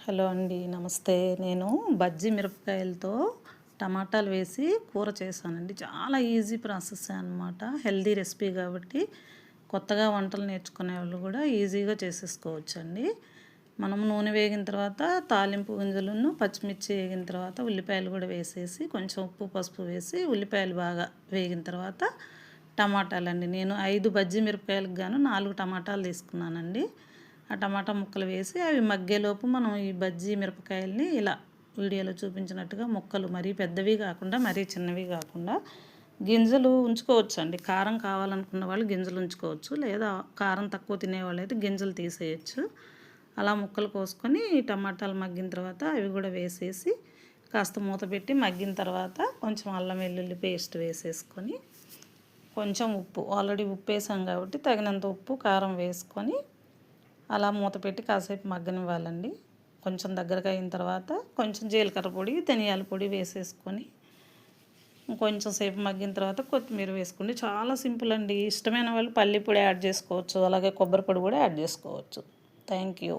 Hello అండి, నమస్తే. నేను బజ్జీ మిరపకాయలతో టమాటాలు వేసి కూర చేశానండి. చాలా ఈజీ ప్రాసెస్ అనమాట. హెల్దీ రెసిపీ కాబట్టి కొత్తగా వంటలు నేర్చుకునే వాళ్ళు కూడా ఈజీగా చేసేసుకోవచ్చండి. మనం నూనె వేగిన తర్వాత తాలింపు గింజలను పచ్చిమిర్చి వేగిన తర్వాత ఉల్లిపాయలు కూడా వేసేసి కొంచెం ఉప్పు పసుపు వేసి ఉల్లిపాయలు బాగా వేగిన తర్వాత టమాటాలండి. నేను 5 బజ్జీ మిరపకాయలకు గాను 4 టమాటాలు తీసుకున్నానండి. ఆ టమాటా ముక్కలు వేసి అవి మగ్గేలోపు మనం ఈ బజ్జీ మిరపకాయల్ని ఇలా వీడియోలో చూపించినట్టుగా ముక్కలు మరీ పెద్దవి కాకుండా మరీ చిన్నవి కాకుండా గింజలు ఉంచుకోవచ్చు అండి. కారం కావాలనుకున్న వాళ్ళు గింజలు ఉంచుకోవచ్చు, లేదా కారం తక్కువ తినేవాళ్ళు అయితే గింజలు తీసేయచ్చు. అలా ముక్కలు కోసుకొని టమాటాలు మగ్గిన తర్వాత అవి కూడా వేసేసి కాస్త మూత పెట్టి మగ్గిన తర్వాత కొంచెం అల్లం వెల్లుల్లి పేస్ట్ వేసేసుకొని కొంచెం ఉప్పు, ఆల్రెడీ ఉప్పు వేసాం కాబట్టి తగినంత ఉప్పు కారం వేసుకొని అలా మూత పెట్టి కాసేపు మగ్గనివ్వాలండి. కొంచెం దగ్గరగా అయిన తర్వాత కొంచెం జీలకర్ర పొడి ధనియాల పొడి వేసేసుకొని కొంచెం సేపు మగ్గిన తర్వాత కొత్తిమీర వేసుకోండి. చాలా సింపుల్ అండి. ఇష్టమైన వాళ్ళు పల్లి పొడి యాడ్ చేసుకోవచ్చు, అలాగే కొబ్బరి పొడి కూడా యాడ్ చేసుకోవచ్చు. Thank you.